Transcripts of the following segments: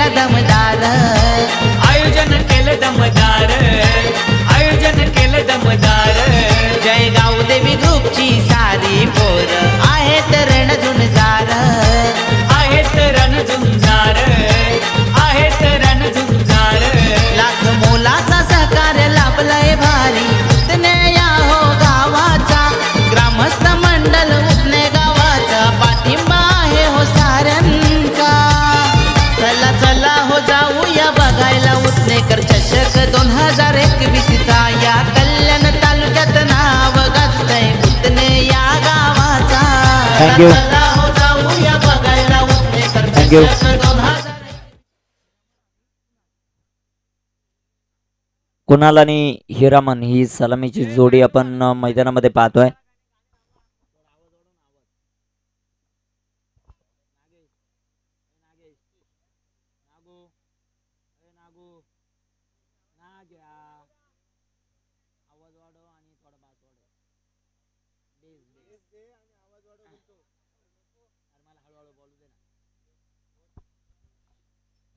केलं दमदार, आयोजन केलं दमदार, आयोजन केलं दमदार. जय गावदेवी ग्रुपची सारी पोर आहेत रणझुंजार, आहेत रणझुंजार, आहेत रणझुंजार. लाख मोलाचा सहकार्य लाभलंय भारी उतने या हो गावाचा, ग्रामस्थ मंडल उतने गावाचा पाठिंबा आहे हो साऱ्यांचा. चला चला हो जाऊया बघायला उतनेकर चषक 2021 चा, या कल्याण तालुक्यात नाव गाजतंय उतने या गावाचा. Thank you. चला हो जाऊया बघायला उतनेकर Thank you. चषक 2000. कुणाल आणि हिरामन ही सलामीची जोडी आपण मैदानामध्ये पाहतोय.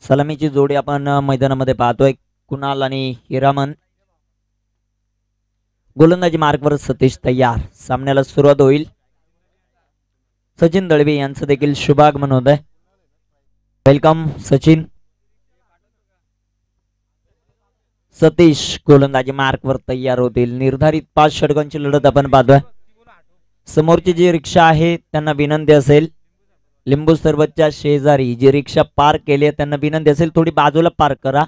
सलामीची जोडी आपण मैदानामध्ये पाहतोय. कुणाल आणि हिरामन. गोलंदाजी मार्कवर सतीश तयार. सामन्याला सुरुवात होईल. सचिन दळवी यांचं देखील शुभागमन होत आहे. वेलकम सचिन. सतीश गोलंदाजी मार्कवर तयार होतील. निर्धारित 5 षटकांची लढत आपण पाहतोय. समोरची जी रिक्षा आहे त्यांना विनंती असेल, लिंबू सरबतच्या शेजारी जी रिक्षा पार्क केली आहे त्यांना विनंती असेल थोडी बाजूला पार्क करा.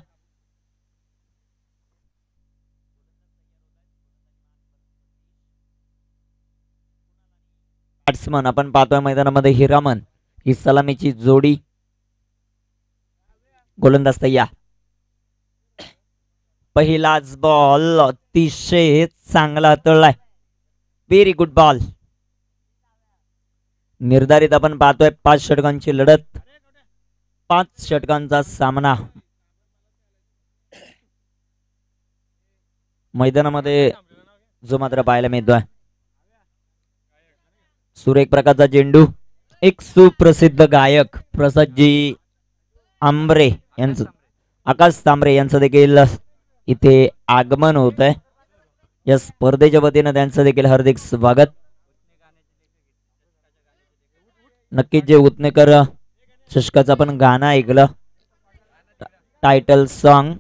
बॅट्समन आपण पाहतोय मैदानामध्ये हिरामन ही सलामीची जोडी. गोलंदाज तयार. पहिलाच बॉल अतिशय चांगला हाताळलाय. Very good ball. निर्धारित आपण पाहतोय 5 षटकांची लढत, 5 षटकांचा सामना. मैदानामध्ये जो मात्र पाहायला मिळतोय सुरेख प्रकारचा चेंडू. एक सुप्रसिद्ध गायक प्रसादजी आंबरे यांचं, आकाश तांबरे यांचं देखील इथे आगमन होत आहे. या स्पर्धेच्या वतीनं त्यांचं देखील हार्दिक स्वागत. नक्कीच जे उतनेकर चषकाचं आपण गाणं ऐकलं, टायटल सॉन्ग,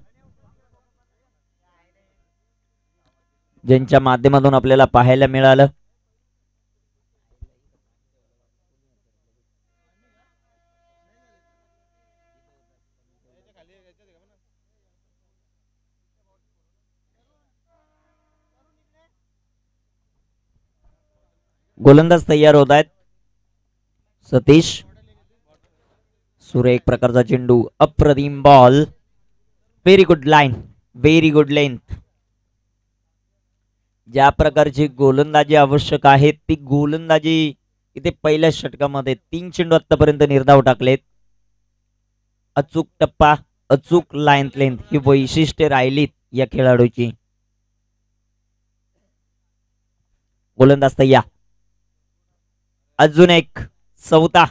ज्यांच्या माध्यमातून आपल्याला पाहायला मिळालं. गोलंदाज तयार होत आहेत. सतीश. सुरेख प्रकारचा चेंडू. अप्रतिम ball. Very good line, very good length. ज्या प्रकारची गोलंदाजी आवश्यक आहे ती गोलंदाजी इथे पहिल्या षटकामध्ये 3 चेंडू आतापर्यंत निर्धाव टाकलेत. अचूक टप्पा, अचूक लाईन लेंथ ही वैशिष्ट्ये राहिलीत या खेळाडूची. गोलंदाज तयार. अजून एक चौथा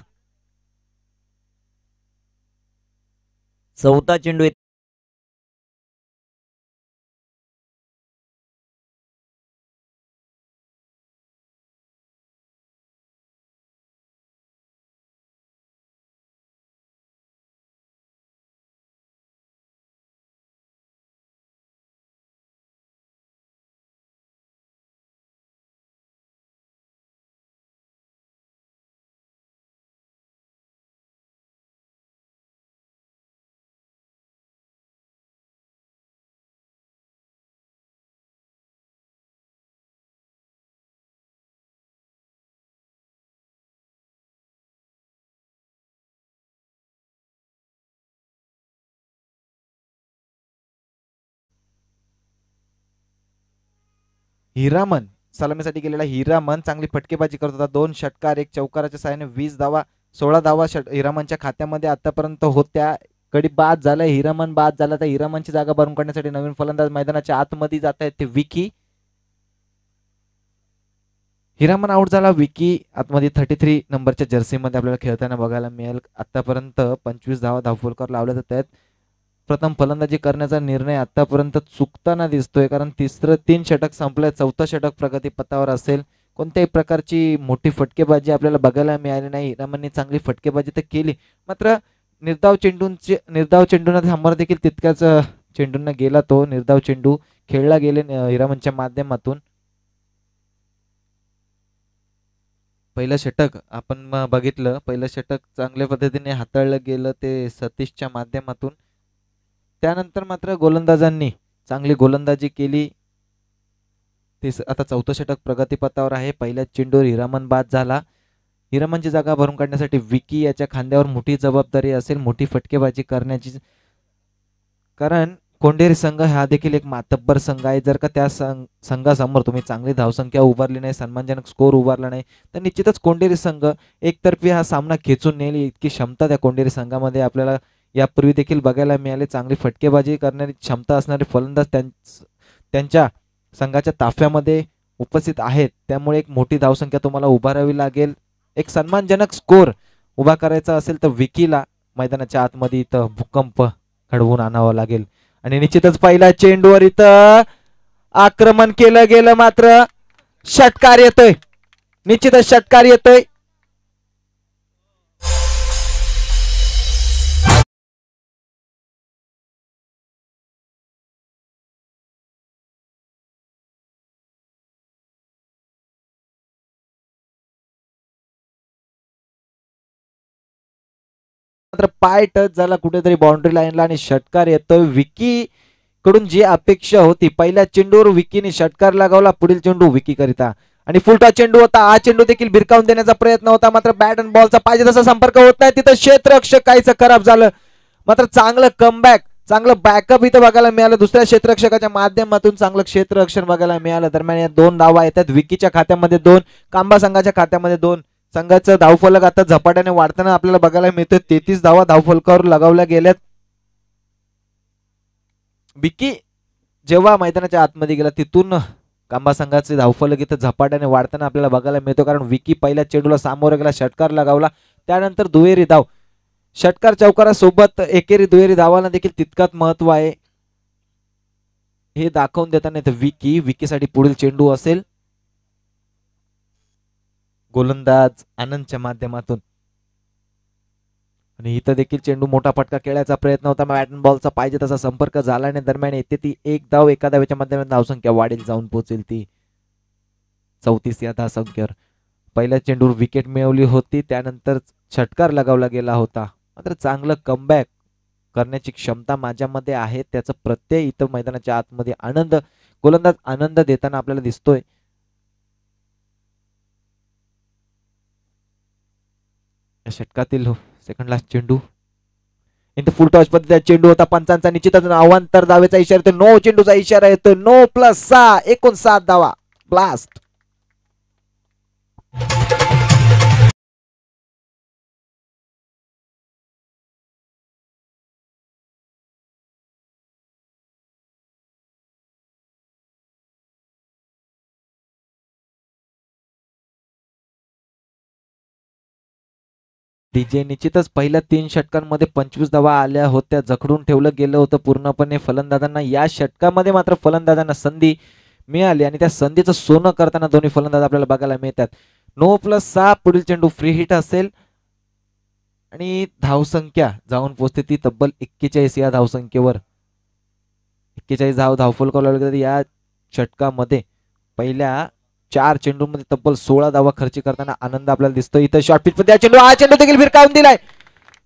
चेंडू. हिरामन सलामीसाठी गेलेला हिरामन चांगली फटकेबाजी करत होता. 2 षटकार 1 चौकाराच्या साहाय्याने 20 धावा 16 धावा हिरामनच्या खात्यामध्ये आतापर्यंत होत्या. कडी बाद झालाय. हिरामन बाद झाला तर हिरामनची जागा भरून काढण्यासाठी नवीन फलंदाज मैदानाच्या आतमध्ये जात आहेत ते विकी. हिरामन आउट झाला. विकी आतमध्ये 33 नंबरच्या जर्सीमध्ये आपल्याला खेळताना बघायला मिळेल. आतापर्यंत 25 धावा धावफलकावर लावल्या तर त्यात प्रथम फलंदाजी करण्याचा निर्णय आतापर्यंत चुकताना दिसतोय, कारण 3 षटक संपलंय, 4थं षटक प्रगतीपथावर असेल. कोणत्याही प्रकारची मोठी फटकेबाजी आपल्याला बघायला मिळाली नाही. हिरामनने चांगली फटकेबाजी तर केली, मात्र निर्धाव चेंडूंना सामोरं देखील तितक्याच चेंडूंना गेला. तो निर्धाव चेंडू खेळला गेले हिरामनच्या माध्यमातून. पहिलं षटक आपण बघितलं, पहिलं षटक चांगल्या पद्धतीने हाताळलं गेलं ते सतीशच्या माध्यमातून. त्यानंतर मात्र गोलंदाजांनी चांगली गोलंदाजी केली. ते आता 4थं षटक प्रगतीपथावर आहे. पहिल्याच चेंडूवर हिरामन बाद झाला. हिरामनची जागा भरून काढण्यासाठी विकी याच्या खांद्यावर मोठी जबाबदारी असेल, मोठी फटकेबाजी करण्याची, कारण कोंडेरी संघ हा देखील एक मातब्बर संघ आहे. जर का त्या संघासमोर तुम्ही चांगली धावसंख्या उभारली नाही, सन्मानजनक स्कोर उभारला नाही, तर निश्चितच कोंडेरी संघ एकतर्फी हा सामना खेचून नेईल इतकी क्षमता त्या कोंडेरी संघामध्ये आपल्याला यापूर्वी देखील बघायला मिळाले. चांगली फटकेबाजी करण्याची क्षमता असणारे फलंदाज त्यांच्या संघाच्या ताफ्यामध्ये उपस्थित आहेत. त्यामुळे एक मोठी धावसंख्या तुम्हाला उभारावी लागेल. एक सन्मानजनक स्कोर उभा करायचा असेल तर विकीला मैदानाच्या आतमध्ये इथं भूकंप घडवून आणावं लागेल. आणि निश्चितच पहिल्या चेंडूवर इथं आक्रमण केलं गेलं, मात्र षटकार येतोय, निश्चितच षटकार येतोय. मात्र पाय टच झाला कुठेतरी बाउंड्री लाईनला आणि षटकार येतोय. विकी कडून जी अपेक्षा होती, पहिल्या चेंडूवर विकीने षटकार लगावला, पुढील चेंडू विकी करिता आणि फुलटा चेंडू होता. हा चेंडू देखील भिरकावून देण्याचा प्रयत्न होता, मात्र बॅट अँड बॉलचा पाहिजे तसा संपर्क होत नाही. तिथं क्षेत्ररक्षक काहीच खराब झालं, मात्र चांगलं कमबॅक, चांगलं बॅकअप इथं बघायला मिळालं. दुसऱ्या क्षेत्ररक्षकाच्या माध्यमातून चांगलं क्षेत्ररक्षण बघायला मिळालं. दरम्यान या 2 धावा येतात. विकीच्या खात्यामध्ये 2, कांबा संघाच्या खात्यामध्ये 2. संघाचं धावफलक आता झपाट्याने वाढताना आपल्याला बघायला मिळतं. 33 धावा धावफलकावर लगावल्या गेल्यात. विकी जेव्हा मैदानाच्या आतमध्ये गेला, तिथून कांबा संघाचे धावफलक इथं झपाट्याने वाढताना आपल्याला बघायला मिळतो, कारण विकी पहिल्या चेंडूला सामोरे गेला, षटकार लगावला. त्यानंतर दुहेरी धाव, षटकार चौकारासोबत एकेरी दुहेरी धावांना देखील तितकाच महत्व आहे हे दाखवून देताना इथं विकीसाठी पुढील चेंडू असेल. गोलंदाज आनंदच्या माध्यमातून, आणि इथं देखील चेंडू मोठा फटका खेळायचा प्रयत्न होता, बॅट अँड बॉलचा पाहिजे तसा संपर्क झाला नाही. दरम्यान येते ती एक धाव, एका धावेच्या माध्यमातून धावसंख्या वाढील जाऊन पोहोचेल ती 34 या धावसंख्येवर. पहिल्या चेंडूवर विकेट मिळवली होती, त्यानंतर षटकार लगावला गेला होता, मात्र चांगलं कमबॅक करण्याची क्षमता माझ्यामध्ये आहे, त्याचा प्रत्यय इथं मैदानाच्या आतमध्ये गोलंदाज आनंद देताना आपल्याला दिसतोय. षटकातील सेकंड लास्ट चेंडू इथं फुल टॉस पद्धतीचा चेंडू होता. पंचांचा निश्चितच अवांतर धावेचा इशारा येतो, 9 चेंडूचा इशारा येतो, 9+6 एकूण 7 धावा. ब्लास्ट. डीजे निश्चितच पहिल्या 3 षटकांमध्ये 25 धावा आल्या होत्या, जखडून ठेवलं गेलं होतं पूर्णपणे फलंदाजांना. या षटकामध्ये मात्र फलंदाजांना संधी मिळाली आणि त्या संधीचं सोनं करताना दोन्ही फलंदाज आपल्याला बघायला मिळतात. 9+6 पुढील चेंडू फ्री हिट असेल आणि धावसंख्या जाऊन पोहोचते ती तब्बल 41 या धावसंख्येवर. 41 धावफलकावर या षटकामध्ये पहिल्या 4 चेंडूमध्ये तब्बल 16 धावा खर्च करताना आनंद आपल्याला दिसतो. इथं शॉर्ट पिच मध्ये हा चेंडू देखील भिरकावून दिलाय,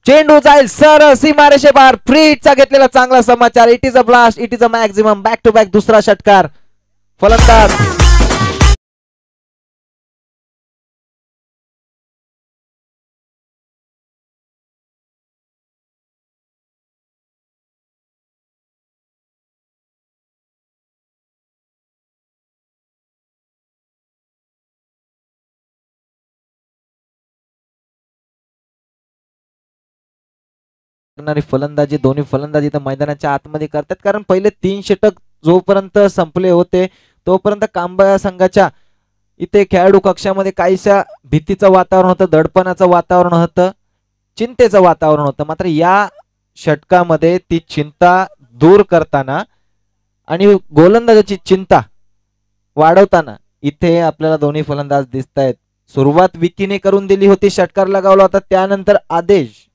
चेंडू जाईल सर सीमारेषे बाहेर. फ्री हिटचा घेतलेला चांगला समाचार. It is a blast, it is a maximum. Back to back दुसरा षटकार. फलंदाज फलंदाजी दोन्ही फलंदाजी तर मैदानाच्या आतमध्ये करतात, कारण पहिले 3 षटक जोपर्यंत संपले होते तोपर्यंत कांबा संघाच्या इथे खेळाडू कक्षामध्ये काहीशा भीतीचं वातावरण होतं, दडपणाचं वातावरण होतं, चिंतेचं वातावरण होतं. मात्र या षटकामध्ये ती चिंता दूर करताना आणि गोलंदाजाची चिंता वाढवताना इथे आपल्याला दोन्ही फलंदाज दिसत आहेत. सुरुवात विकीने करून दिली होती, षटकार लगावला होता. त्यानंतर आदेश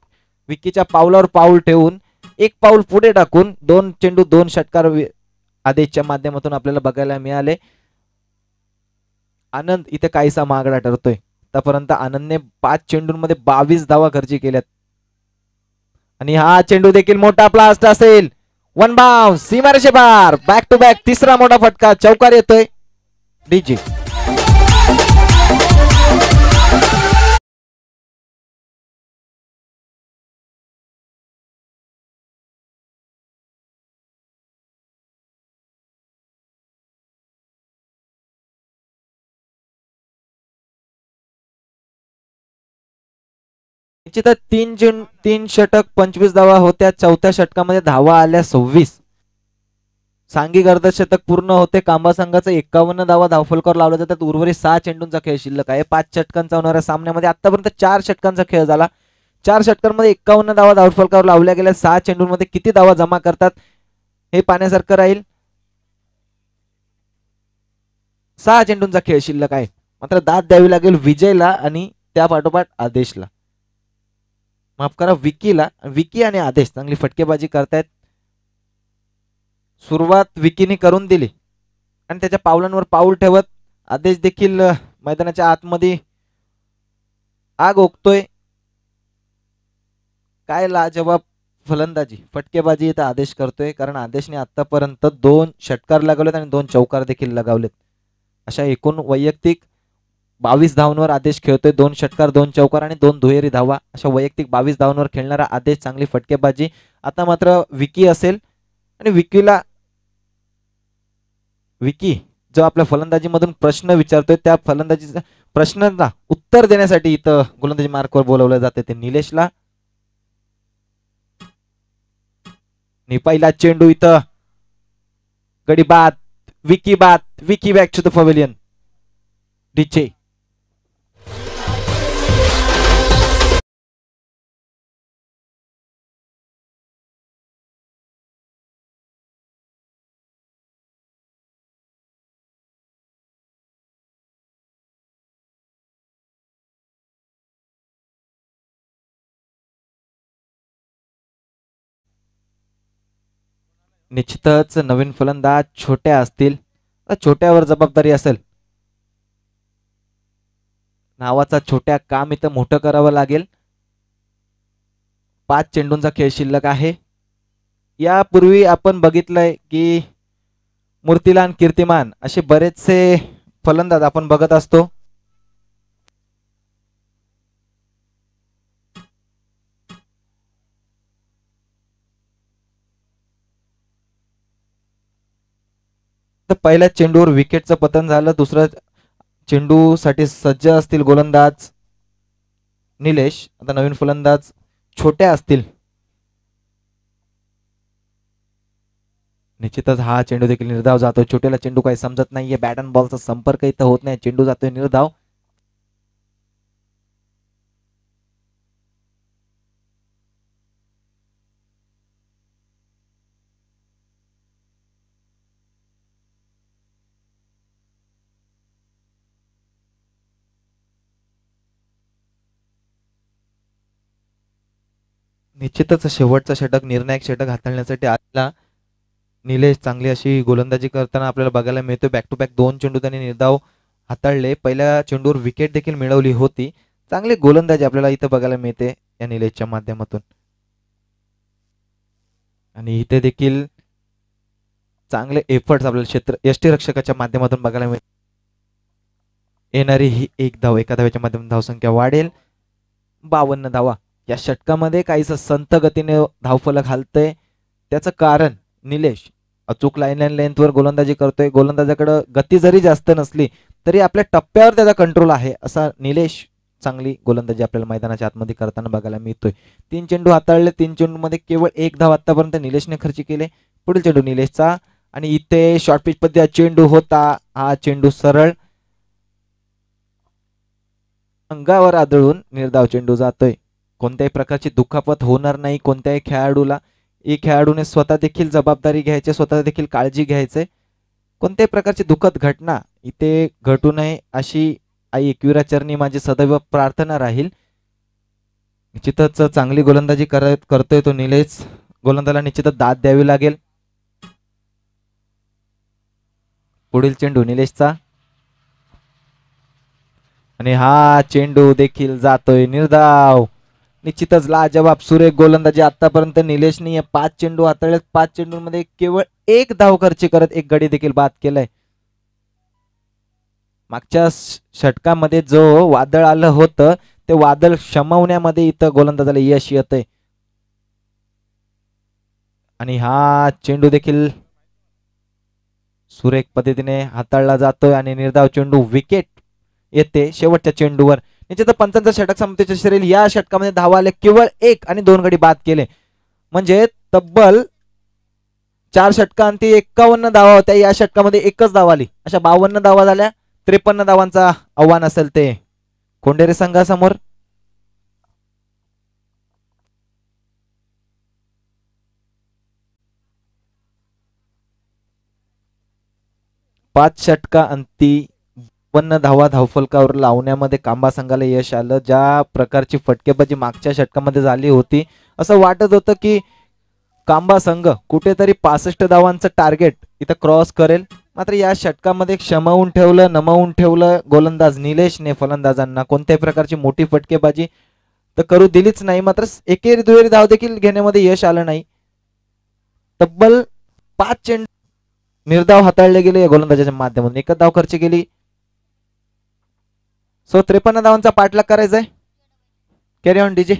विकीच्या पावलावर पाऊल ठेवून एक पाऊल पुढे टाकून 2 चेंडू 2 षटकार आदेशच्या माध्यमातून आपल्याला बघायला मिळाले. आनंद इथे काहीसा महागडा ठरतोय. आतापर्यंत आनंदने 5 चेंडूंमध्ये 22 धावा खर्ची केल्यात आणि हा चेंडू देखील मोठा ब्लास्ट असेल. 1 बाउन्स सीमारेषे पार. बॅक टू बॅक तिसरा मोठा फटका, चौकार येतोय. डीजे निश्चितच 3 षटक 25 धावा होत्या. चौथ्या षटकामध्ये धावा आल्या 26. सांघिक अर्धशतक पूर्ण होते. कांबा संघाचा 51 धावा धावफलकावर लावल्या जातात. उर्वरित 6 चेंडूंचा खेळ शिल्लक आहे. 5 षटकांचा होणाऱ्या सामन्यामध्ये आतापर्यंत 4 षटकांचा खेळ झाला. 4 षटकांमध्ये 51 धावा धावफलकावर लावल्या गेल्या. 6 चेंडूंमध्ये किती धावा जमा करतात हे पाहण्यासारखं राहील. 6 चेंडूंचा खेळ शिल्लक आहे. मात्र दाद द्यावी लागेल विजयला आणि त्या पाठोपाठ आदेशला, माफ करा विकीला. विकी आणि आदेश चांगली फटकेबाजी करतायत. सुरुवात विकीने करून दिली आणि त्याच्या पावलांवर पाऊल ठेवत आदेश देखील मैदानाच्या आतमध्ये आग ओकतोय. काय लाजवाब फलंदाजी फटकेबाजी इथं आदेश करतोय, कारण आदेशने आतापर्यंत 2 षटकार लगावलेत आणि 2 चौकार देखील लगावलेत. अशा एकूण वैयक्तिक 22 धावांवर आदेश खेळतोय. 2 षटकार 2 चौकार आणि 2 दुहेरी धावा अशा वैयक्तिक 22 धावांवर खेळणारा आदेश. चांगली फटकेबाजी. आता मात्र विकी असेल आणि विकी जो आपल्या फलंदाजीमधून प्रश्न विचारतोय त्या फलंदाजीच्या प्रश्नांना उत्तर देण्यासाठी इथं गोलंदाजी मार्कवर बोलवलं जाते ते निलेशला. पहिला चेंडू इथं गडी बाद. विकी बॅक टू द पवेलियन. डीचे निश्चितच नवीन फलंदाज छोट्या असतील, छोट्यावर जबाबदारी असेल. नावाचा छोट्या काम इथं मोठं करावं लागेल. 5 चेंडूंचा खेळ शिल्लक आहे. यापूर्वी आपण बघितलंय की मूर्तिलान कीर्तिमान असे बरेचसे फलंदाज आपण बघत असतो. तर पहिल्या चेंडूवर विकेटचं पतन झालं. दुसऱ्या चेंडू साठी सज्ज असतील गोलंदाज निलेश. आता नवीन फलंदाज छोट्या असतील. निश्चितच हा चेंडू देखील निर्धाव जातोय. छोट्याला चेंडू काही समजत नाहीये. बॅट अँड बॉलचा संपर्क इथं होत नाही. चेंडू जातोय निर्धाव. निश्चितच शेवटचा षटक निर्णायक षटक हाताळण्यासाठी आला निलेश. चांगली अशी गोलंदाजी करताना आपल्याला बघायला मिळतो. बॅक टू बॅक 2 चेंडू त्यांनी निर्धाव हाताळले. पहिल्या चेंडूवर विकेट देखील मिळवली होती. चांगली गोलंदाजी आपल्याला इथं बघायला मिळते या निलेशच्या माध्यमातून. आणि इथे देखील चांगले एफर्ट्स आपल्याला यष्टीरक्षकाच्या माध्यमातून बघायला मिळते. येणारी ही 1 धाव, एका धावेच्या माध्यमातून धावसंख्या वाढेल. 52 धावा. या षटकामध्ये काहीच संत गतीने धावफलक हालतय. त्याचं कारण निलेश अचूक लाईन लेंथवर गोलंदाजी करतोय. गोलंदाजाकडे गती जरी जास्त नसली तरी आपल्या टप्प्यावर त्याचा कंट्रोल आहे. असा निलेश चांगली गोलंदाजी आपल्याला मैदानाच्या आतमध्ये करताना बघायला मिळतोय. 3 चेंडू हाताळले. 3 चेंडूमध्ये केवळ 1 धाव आतापर्यंत निलेशने खर्ची केले. पुढील चेंडू निलेशचा आणि इथे शॉर्ट पिच पद्धती चेंडू होता. हा चेंडू सरळ अंगावर आदळून निर्धाव चेंडू जातोय. कोणत्याही प्रकारची दुखापत होणार नाही कोणत्याही खेळाडूला. एक खेळाडूने स्वतः देखील जबाबदारी घ्यायची, स्वतः देखील काळजी घ्यायचे. कोणत्याही प्रकारची दुःखद घटना इथे घटू नये अशी आई एकविरा चरणी माझी सदैव प्रार्थना राहील. निश्चितच चांगली गोलंदाजी करतोय तो निलेश. गोलंदाजाला निश्चितच दाद द्यावी लागेल. पुढील चेंडू निलेशचा आणि हा चेंडू देखील जातोय निर्धाव. निश्चितच लाजवाब सुरेख गोलंदाजी आतापर्यंत निलेशने 5 चेंडू हाताळलेत. 5 चेंडूंमध्ये केवळ एक धाव खर्ची करत एक गडी देखील बाद केलाय. मागच्या षटकामध्ये जो वादळ आलं होतं ते वादळ शमवण्यामध्ये इथं गोलंदाजाला यश येतंय. आणि हा चेंडू देखील सुरेख पद्धतीने हाताळला जातोय आणि निर्धाव चेंडू विकेट येते शेवटच्या चेंडूवर. निश्चित पंचांचं षटक समाप्तीचे शरीर या षटकामध्ये धावा आले केवळ 1 आणि 2 गडी बाद केले. म्हणजे तब्बल 4 षटकांती 51 धावा होत्या. या षटकामध्ये एकच धाव आली. अशा 52 धावा झाल्या. 53 धावांचा आव्हान असेल ते कोंढेरे संघासमोर. पाच षटका अंती 52 धावा धावफलकावर लावण्यामध्ये कांबा संघाला यश आलं. ज्या प्रकारची फटकेबाजी मागच्या षटकामध्ये झाली होती असं वाटत होतं की कांबा संघ कुठेतरी 65 धावांचं टार्गेट इथं क्रॉस करेल. मात्र या षटकामध्ये क्षमावून ठेवलं, नमवून ठेवलं गोलंदाज निलेशने फलंदाजांना. कोणत्याही प्रकारची मोठी फटकेबाजी तर करू दिलीच नाही. मात्र एकेरी दुहेरी धाव देखील घेण्यामध्ये यश आलं नाही. तब्बल 5 चेंडू निर्धाव हाताळले गेले या गोलंदाजाच्या माध्यमातून. एकच धाव खर्च केली. 53 धावांचा पाठलाग करायचा आहे. Carry on DJ.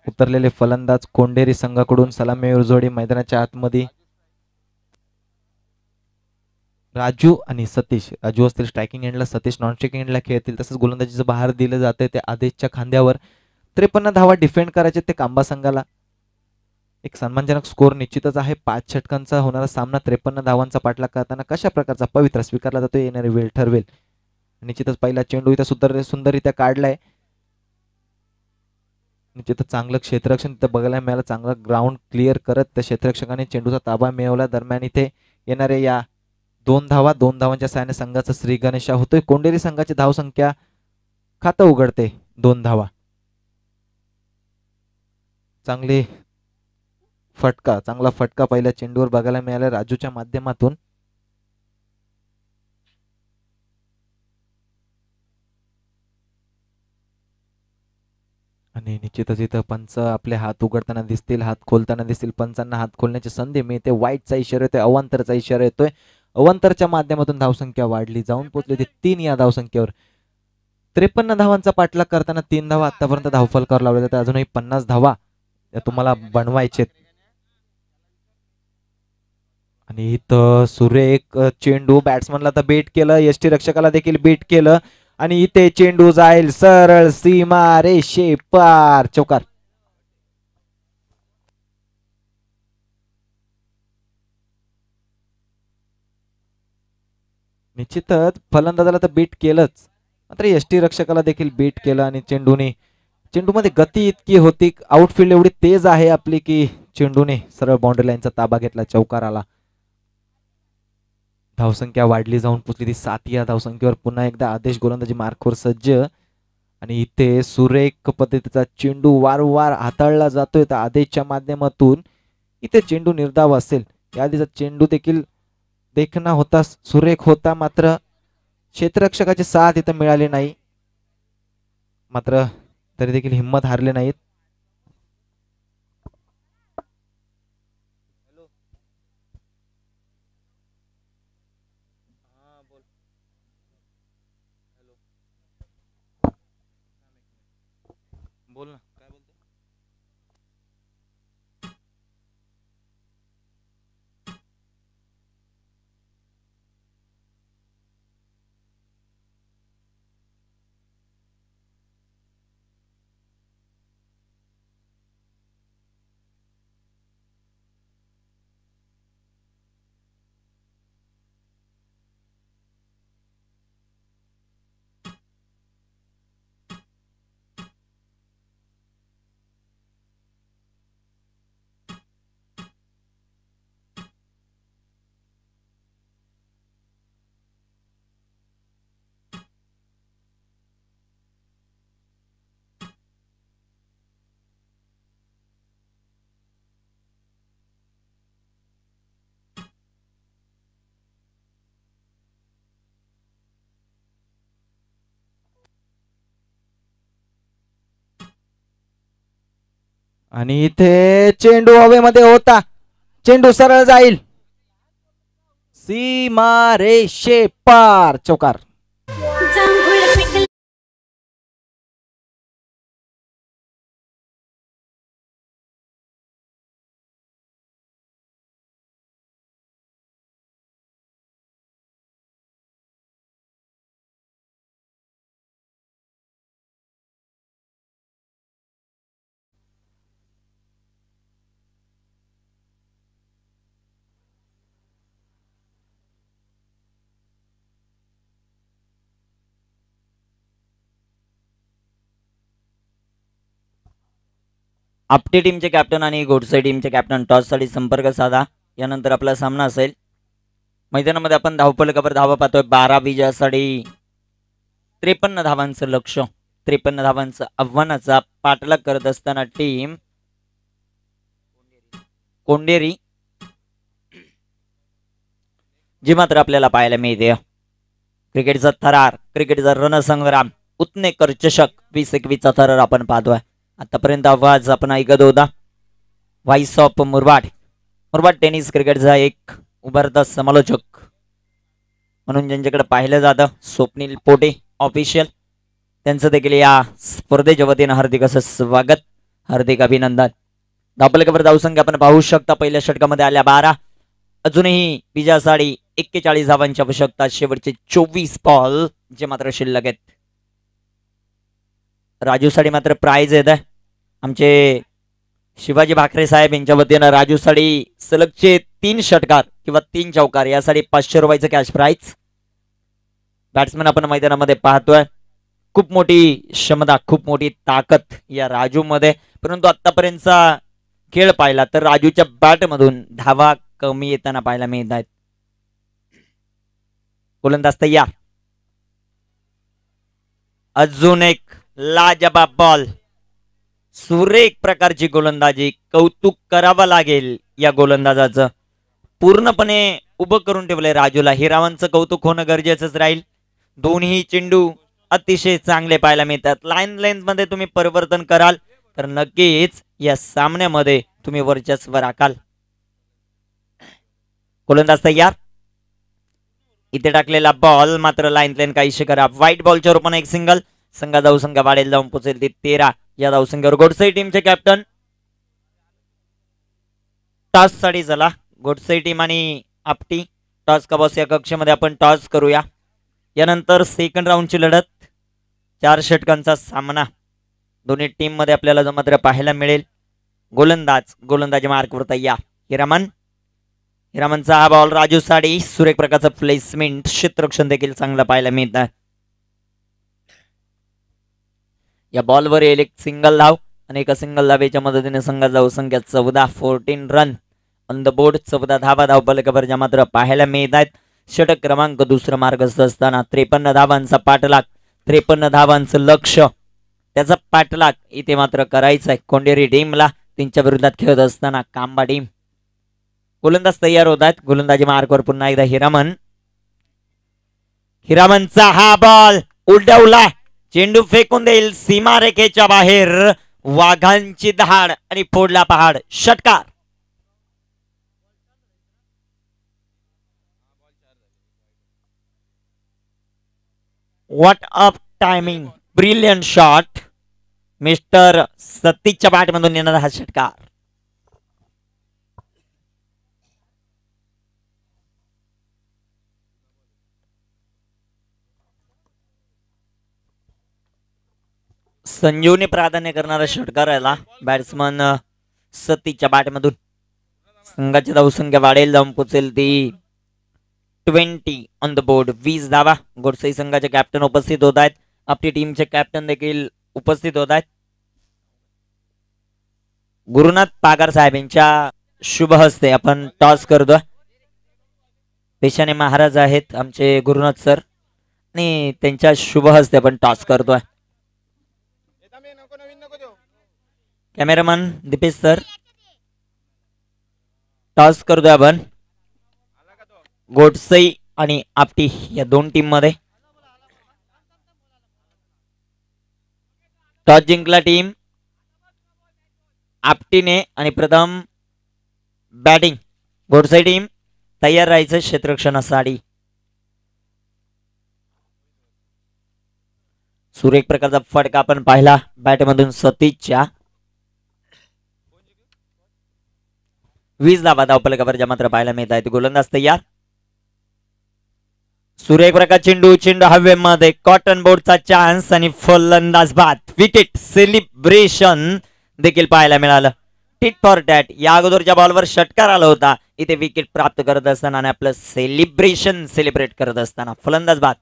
उतरलेले फलंदाज कोंडेरी संघाकडून सलामी जोडी मैदानाच्या आतमध्ये राजू आणि सतीश. राजू असतील स्ट्रायकिंग एंडला, सतीश नॉन स्ट्रायकिंग एंडला खेळतील. तसंच गोलंदाजीचं बाहेर दिलं जाते ते आदेशच्या खांद्यावर. 53 धावा डिफेंड करायचे ते कांबा संघाला. एक सन्मानजनक स्कोर निश्चितच आहे. 5 षटकांचा होणारा सामना 53 धावांचा पाठलाग करताना कशा प्रकारचा पवित्र स्वीकारला जातो येणारी वेळ ठरवेल. निश्चितच पहिला चेंडू इथं सुंदररित्या काढलाय. निश्चितच चांगलं क्षेत्ररक्षण इथं बघायला मिळालं. चांगलं ग्राउंड क्लिअर करत त्या क्षेत्ररक्षकाने चेंडूचा ताबा मिळवला. दरम्यान इथे येणारे या 2 धावांच्या साहाय्याने संघाचा श्री गणेशा होतोय. कोंडेरी संघाची धावसंख्या खातं उघडते 2 धावा. चांगला फटका पहिल्या चेंडूवर बघायला मिळाला राजूच्या माध्यमातून. आणि निश्चितच इथं पंच आपले हात उघडताना दिसतील, हात खोलताना दिसतील. पंचांना हात खोलण्याची संधी मिळते. वाईटचा इशारा येतोय, अवांतरचा इशारा येतोय. अवांतरच्या माध्यमातून धावसंख्या वाढली, जाऊन पोहोचली ते 3 या धावसंख्येवर. 53 धावांचा पाठलाग करताना 3 धावा आतापर्यंत धावफलकावर लावल्या जातात. अजूनही 50 धावा तुम्हाला बनवायचे. आणि इथं सुरेख चेंडू बॅट्समनला तर बेट केलं, यष्टी रक्षकाला देखील बेट केलं. आणि इथे चेंडू जाईल सरळ सीमा रेषे पार. चौकार. निश्चितच फलंदाजाला तर बीट केलंच, मात्र यष्टी रक्षकाला देखील बीट केलं. आणि चेंडूमध्ये गती इतकी होती, आउटफील्ड एवढी तेज आहे आपली की चेंडूने सरळ बाउंड्री लाईनचा ताबा घेतला. चौकार आला. धावसंख्या वाढली, जाऊन पोचली ती 7 या धावसंख्येवर. पुन्हा एकदा आदेश गोलंदाजी मार्कवर सज्ज. आणि इथे सुरेख पद्धतीचा चेंडू वारंवार हाताळला जातोय तर आदेशच्या माध्यमातून. इथे चेंडू निर्धाव असेल, या आधीचा चेंडू देखील देखणा होता, सुरेख होता, मात्र क्षेत्ररक्षकाची साथ इथं मिळाली नाही. मात्र तरी देखील हिंमत हारले नाहीत. बोल ना, काय बोलतो? आणि इथे चेंडू हवेमध्ये होता, चेंडू सरळ जाईल सीमा रेषे पार. चौकार. आपटी टीमचे कॅप्टन आणि गोडसे टीमचे कॅप्टन टॉससाठी संपर्क साधा. यानंतर आपला सामना असेल. मैदानामध्ये आपण धावफलकावर धावा पाहतोय 12 विजयासाठी 53 धावांचं लक्ष, 53 धावांचं आव्हानाचा पाठलाग करत असताना टीम कोंडेरी जी मात्र आपल्याला पाहायला मिळते. क्रिकेटचा थरार, क्रिकेटचा रणसंग्राम, उत्नेकर चषक 2021चा थरार आपण पाहतोय. आतापर्यंत आवाज आपण ऐकत होता voice of Murbad. Murbad tennis क्रिकेटचा एक उभरता समालोचक म्हणून ज्यांच्याकडे पाहिलं जातं स्वप्नील पोटे ऑफिशियल, त्यांचं देखील या स्पर्धेच्या वतीनं हार्दिक असं स्वागत, हार्दिक अभिनंदन. धावफलकावर धावसंख्या आपण पाहू शकता. पहिल्या षटकामध्ये आल्या 12. अजूनही विजयासाठी 41 धावांची आवश्यकता. शेवटचे 24 बॉल जे मात्र शिल्लक आहेत. राजूसाठी मात्र प्राइज येत आहे. आमचे शिवाजी भाकरे साहेब यांच्या वतीनं राजूसाठी सलगचे 3 षटकार किंवा 3 चौकार यासाठी 500 रुपयाचं कॅश प्राइज. बॅट्समन आपण मैदानामध्ये पाहतोय. खूप मोठी क्षमता, खूप मोठी ताकद या राजू मध्ये. परंतु आतापर्यंतचा खेळ पाहिला तर राजूच्या बॅट मधून धावा कमी येताना पाहायला मिळत आहेत. गोलंदाज तयार. अजून एक लाजबाब बॉल. सुरेख प्रकारची गोलंदाजी. कौतुक करावं लागेल या गोलंदाजाचं. पूर्णपणे उभं करून ठेवलंय राजूला. हिरावांचं कौतुक होणं गरजेचंच राहील. दोन्ही चेंडू अतिशय चांगले पाहायला मिळतात. लाईन लेंथ मध्ये तुम्ही परिवर्तन कराल तर नक्कीच या सामन्यामध्ये तुम्ही वर्चस्व राखाल. गोलंदाज तयार. इथे टाकलेला बॉल मात्र लाईन लेन काहीशी खराब. व्हाईट बॉलच्या रूपाने एक सिंगल. संघा धावसंख्या वाढेल जाऊन पोहोचेल ती 13. या धावसंख्येवर गोडसे टीमचे कॅप्टन टॉस साठी चला. गोडसे टीम आणि आपटी टॉस का बॉस या कक्षेमध्ये आपण टॉस करूया. यानंतर सेकंड राऊंडची लढत. 4 षटकांचा सामना दोन्ही टीम मध्ये आपल्याला जो मात्र पाहायला मिळेल. गोलंदाजी मार्कवर तयार. हिरामनचा हा बॉल राजू साठी. सुरेख प्रकारचं प्लेसमेंट. क्षेत्ररक्षण देखील चांगलं पाहायला मिळत आहे. या बॉलवर येईल एक सिंगल धाव आणि एका सिंगल धावेच्या मदतीने संघाचा धावसंख्या 14. 14 रन ऑन द बोर्ड. 14 धावा धावफलकावर ज्या मात्र पाहायला मिळत आहेत. षटक क्रमांक दुसरं मार्गस्थ असताना 53 धावांचा पाठलाग. 53 धावांचं लक्ष. त्याचा पाठलाग इथे मात्र करायचा आहे कोंडेरी टीमला. त्यांच्या विरोधात खेळत असताना कांबा टीम. गोलंदाज तयार होत आहेत. गोलंदाजी मार्कवर पुन्हा एकदा हिरामनचा हा बॉल उलटवला. चेंडू फेकून देईल सीमारेखेच्या बाहेर. वाघांची दहाड आणि फोडला पहाड. षटकार. What a timing. Brilliant shot. Mister सतीशच्या बॅट मधून येणारा हा षटकार. संजीवनी प्राधान्य करणारा षटकार आला बॅट्समन सतीशच्या बॅट मधून. संघाची धावसंख्या वाढेल जाऊन पोहोचेल ती 20 ऑन द बोर्ड. 20 धावा. गोडसे संघाचे कॅप्टन उपस्थित होत आहेत. आपली टीमचे कॅप्टन देखील उपस्थित होत आहेत. गुरुनाथ पागार साहेब यांच्या शुभ हस्ते आपण टॉस करतोय. पेशाने महाराज आहेत आमचे गुरुनाथ सर आणि त्यांच्या शुभ हस्ते आपण टॉस करतोय. कॅमेरामन दीपेश सर टॉस करतोय आपण. गोडसई आणि आपटी या दोन टीम मध्ये. टॉस जिंकला टीम आपटीने आणि प्रथम बॅटिंग. गोडसई टीम तयार राहायचं क्षेत्ररक्षणासाठी. सुरेख प्रकारचा फटका आपण पाहिला बॅटमधून सतीशच्या. 20 धावा धावफलकावर मात्र पाहायला मिळत आहेत. गोलंदाज तयार. सुरेख प्रकार चेंडू हवेमध्ये. कॉटन बोर्डचा चान्स आणि फलंदाज बाद. विकेट सेलिब्रेशन देखील पाहायला मिळालं. Tit for tat. या अगोदरच्या बॉलवर षटकार आला होता. इथे विकेट प्राप्त करत असताना आणि आपलं सेलिब्रेशन सेलिब्रेट करत असताना फलंदाज बाद.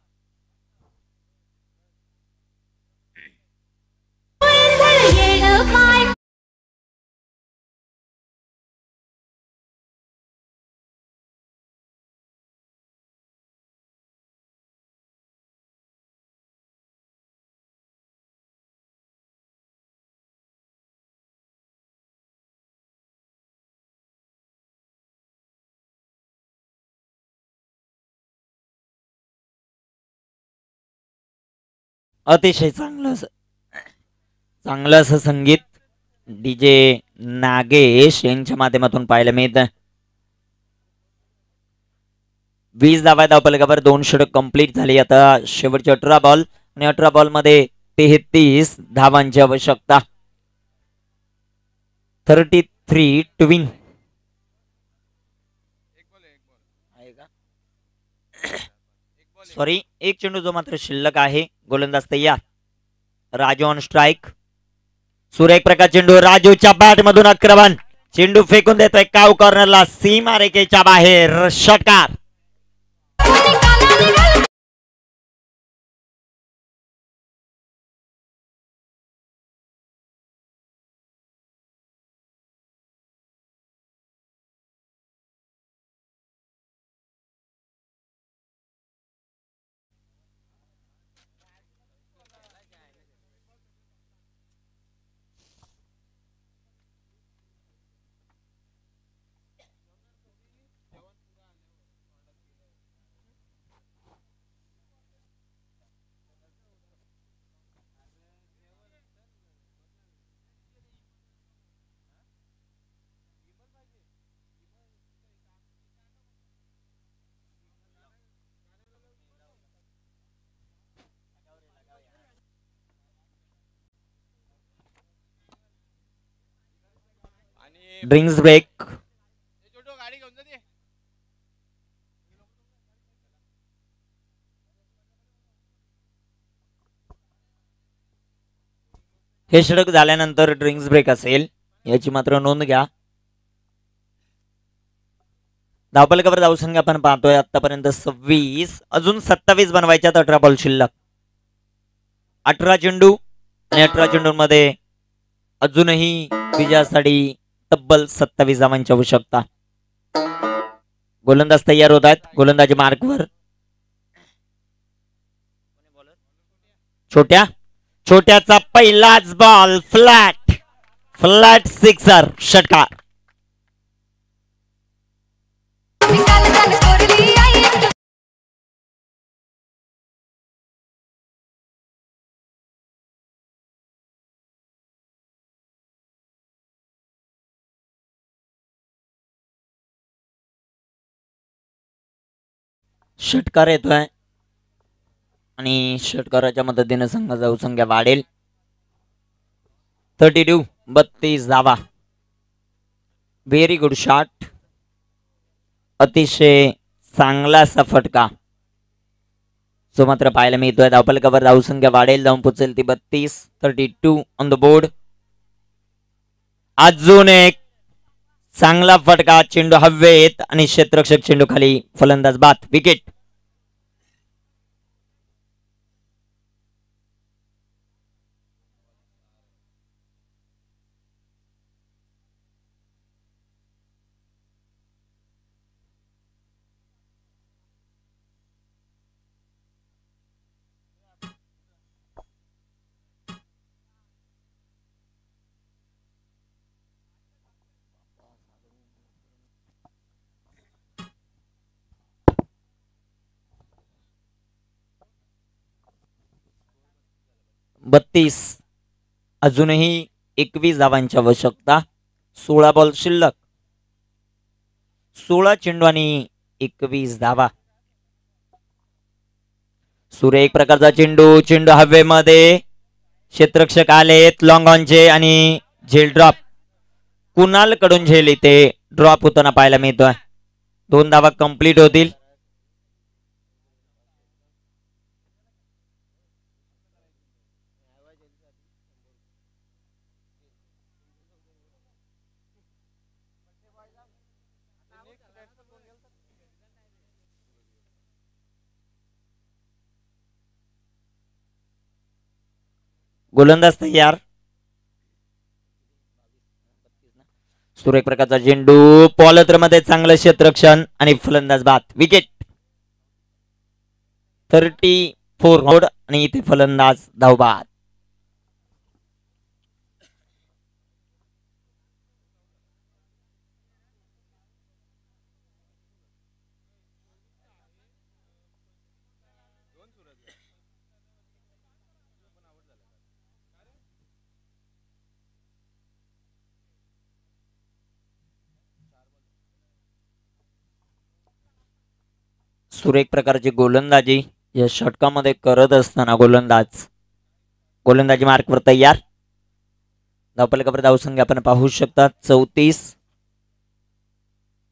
अतिशय चांगलं असं संगीत डीजे नागेश यांच्या माध्यमातून पाहायला मिळत. 20 धावा धावफलकावर 2 षटक कंप्लीट झाली. आता शेवटचे 18 बॉल आणि 18 बॉल मध्ये 33 धावांची आवश्यकता. 33 ट्विन. सॉरी, एक चेंडू जो मात्र शिल्लक आहे. गोलंदाज तयार. Raju on strike. सुरेख प्रकार चेंडू राजूच्या बॅट मधून आक्रमण. चेंडू फेकून देतोय काव कॉर्नरला, सीमा रेखेच्या बाहेर. षटकार. Drinks break. हे षटक झाल्यानंतर ड्रिंक्स ब्रेक असेल, याची मात्र नोंद घ्या. धावपलकावर धावसंख्या आपण पाहतोय आतापर्यंत 26, अजून 27 बनवायच्यात. 18 बॉल शिल्लक. 18 चेंडू आणि 18 चेंडूंमध्ये अजूनही विजयासाठी तब्बल 27 धावांची आवश्यकता. गोलंदाज तयार होत आहेत. गोलंदाजी मार्कवर. छोट्याचा पहिलाच बॉल फ्लॅट सिक्सर. षटकार. षटकार येतोय आणि षटकाराच्या मदतीने संघाचा धावसंख्या वाढेल. 32 धावा. Very good shot. अतिशय चांगला असा फटका जो मात्र पाहायला मिळतोय. धावपलकावर धावसंख्या वाढेल, जाऊन पोचेल ती 32. 32 ऑन द बोर्ड. अजून एक चांगला फटका. चेंडू हवेत आणि क्षेत्ररक्षक चेंडू खाली. फलंदाज बाद. विकेट. बत्तीस. अजूनही 21 धावांची आवश्यकता. 16 बॉल शिल्लक. 16 चेंडू आणि 21 धावा. सुरेख प्रकारचा चेंडू हवेमध्ये. क्षेत्ररक्षक आलेत लॉंग ऑनचे आणि झेल ड्रॉप. कुणाल कडून झेल इथे ड्रॉप होताना पाहायला मिळतोय. 2 धावा कंप्लीट होतील. गोलंदाज तयार. सुरेख प्रकारचा चेंडू पॉलत्र मध्ये चांगलं क्षेत्ररक्षण आणि फलंदाज बाद. विकेट. 34 आणि इथे फलंदाज धावबाद. सुरेख प्रकारची गोलंदाजी या षटकामध्ये करत असताना गोलंदाजी मार्कवर तयार. धावपलकावर धावसंख्या आपण पाहू शकता 34.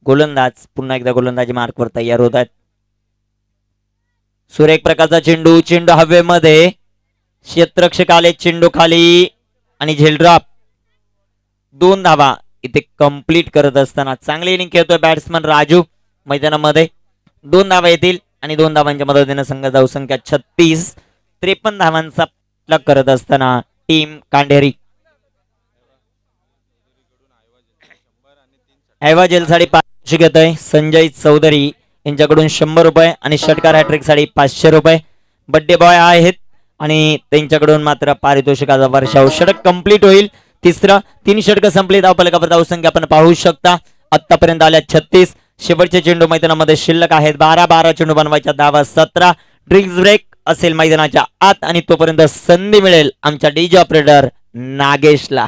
गोलंदाज पुन्हा एकदा गोलंदाजी मार्कवर तयार होत आहेत. सुरेख प्रकारचा चेंडू, चेंडू हवेमध्ये, क्षेत्ररक्षक आले, चेंडू खाली आणि झेल ड्रॉप. 2 धावा इथे कंप्लीट करत असताना चांगली इनिंग खेळतोय बॅट्समन राजू मैदानामध्ये. 2 धावा येतील आणि 2 धावांच्या मदतीने संघ धावसंख्या 36. 53 धावांचा प्लग करत असताना टीम कांढेरी. ऐवजेल साठी 500 घेतोय संजय चौधरी यांच्याकडून 100 रुपये आणि षटकार हॅट्रिक साठी 500 रुपये. बड्डे बॉय आहेत आणि त्यांच्याकडून मात्र पारितोषिकाचा वर्षाव. षटक कंप्लीट होईल. 3 षटक संपली. धावपलकावर धावसंख्या आपण पाहू शकता आतापर्यंत आल्या 36. शेवटचे चेंडू मैदानामध्ये शिल्लक आहेत 12 चेंडू बनवायच्या धावा 17. ड्रिंक्स ब्रेक असेल मैदानाच्या आत आणि तोपर्यंत संधी मिळेल आमच्या डीजे ऑपरेटर नागेशला.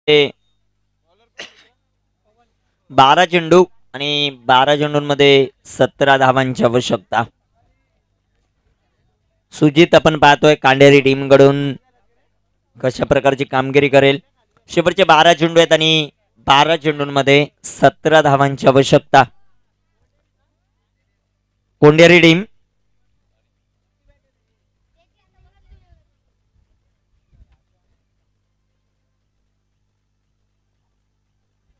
ते 12 चेंडू आणि 12 चेंडूंमध्ये 17 धावांची आवश्यकता. सुजित आपण पाहतोय कांढेरी टीम कडून कशा प्रकारची कामगिरी करेल. शेवटचे 12 चेंडू आहेत आणि 12 चेंडूंमध्ये 17 धावांची आवश्यकता. कोंढेरी टीम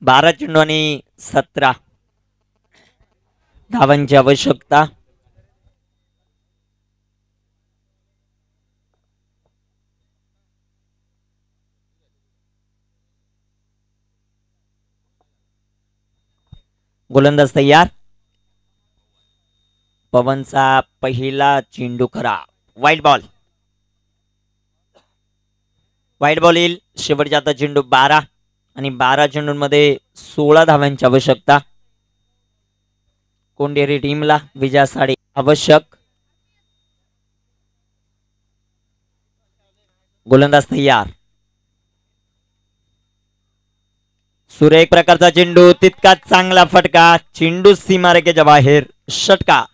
12 चेंडू आणि 17 धावांची आवश्यकता. गोलंदाज तयार. पवनचा पहिला चेंडू खरा. वाईट बॉल. वाईट बॉल येईल. शेवटचा आता चेंडू 12 आणि 12 चेंडूंमध्ये 16 धावांची आवश्यकता. कोंढेरी टीमला विजयासाठी आवश्यक. गोलंदाज तयार. सुरेख प्रकारचा चेंडू, तितकाच चांगला फटका. चेंडू सीमारेषेच्या बाहेर. षटकार.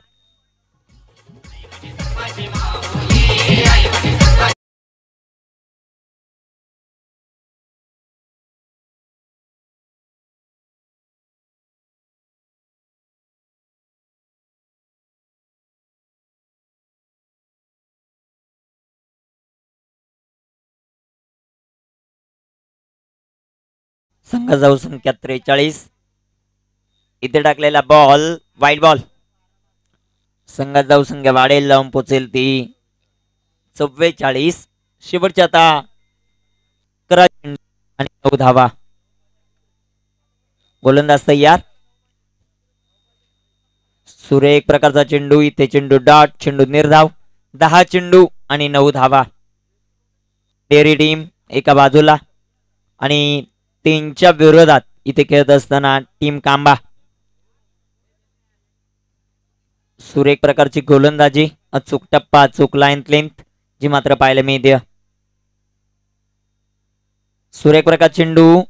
संघ जाऊ संख्या 43. इथे टाकलेला बॉल वाईट बॉल. संघात जाऊ संख्या वाढेल, लावून पोचेल ती 44. शेवटच्या आता 11 चेंडू आणि 9 धावा. गोलंदाज तयार. सुरेख प्रकारचा चेंडू, इथे चेंडू डॉट, चेंडू निर्धाव. 10 चेंडू आणि 9 धावा. डेअरी टीम एका बाजूला आणि 3च्या विरोधात इथे खेळत असताना टीम कांबा. सुरेख प्रकारची गोलंदाजी, अचूक टप्पा, अचूक लाईन लेंथ जी मात्र पाहायला मिळते. सुरेख प्रकार चेंडू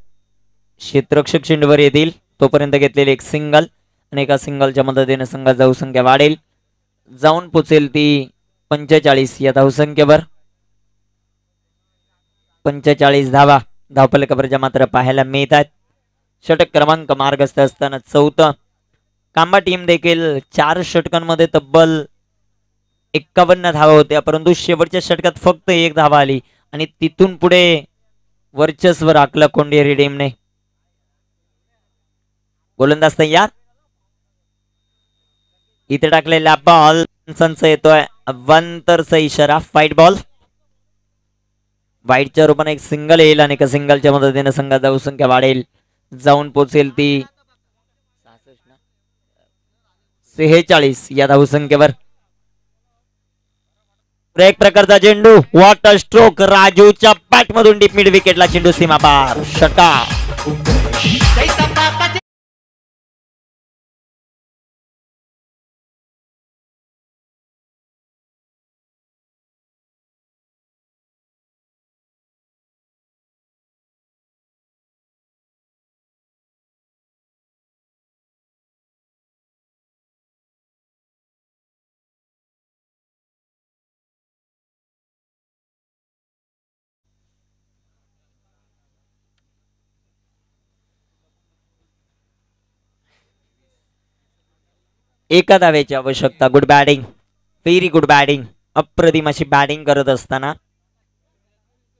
क्षेत्ररक्षक चेंडूवर येतील तोपर्यंत घेतलेले एक सिंगल आणि एका सिंगलच्या मदतीने संघात धावसंख्या वाढेल. जाऊन पोचेल ती 45 या धावसंख्येवर. 45 धावा धावफलकावरच्या मात्र पाहायला मिळतात. षटक क्रमांक मार्गस्थ असताना 4थं. कांबा टीम देखील 4 षटकांमध्ये तब्बल 51 धावा होत्या, परंतु शेवटच्या षटकात फक्त 1 धावा आली आणि तिथून पुढे वर्चस्व राखलं कोंडेरी टीमने. गोलंदाज तयार. इथे टाकलेला बॉल संच येतोय अवांतरचा इशारा, फाईट बॉल. वाईटच्या रूपाने एक सिंगल येईल आणि एका सिंगलच्या मदतीने संघात धावसंख्या वाढेल. जाऊन पोचेल ती 46 या धावसंख्येवर. एक प्रकारचा चेंडू, वॉटर स्ट्रोक, राजूच्या बॅट मधून डीप मिड विकेटला चेंडू सीमा पार, षटकार. एका धावेची आवश्यकता. Good batting, very good batting. अप्रतिम अशी बॅटिंग करत असताना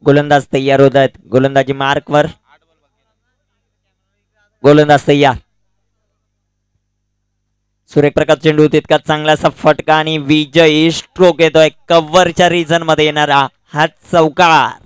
गोलंदाज तयार होत आहेत. गोलंदाजी मार्कवर. गोलंदाज तयार. सुरेख प्रकार चेंडू, तितका चांगलासा फटका आणि विजयी स्ट्रोक येतोय. कव्हरच्या रिजन मध्ये येणारा हा चौकार.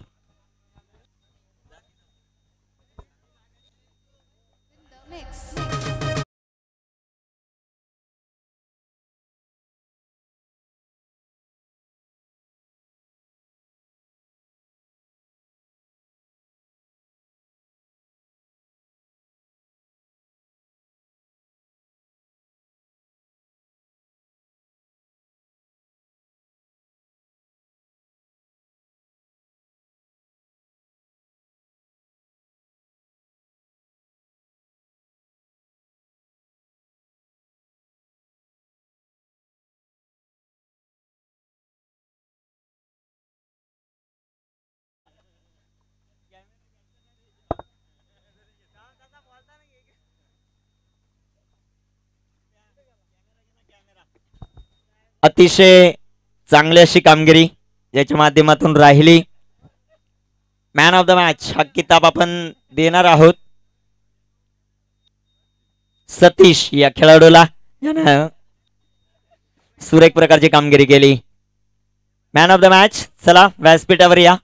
अतिशय चांगली अशी कामगिरी ज्याच्या माध्यमातून राहिली. मॅन ऑफ द मॅच हा किताब आपण देणार आहोत सतीश या खेळाडूला, ज्यानं सुरेख प्रकारची कामगिरी केली. Man of the match. चला व्यासपीठावर या.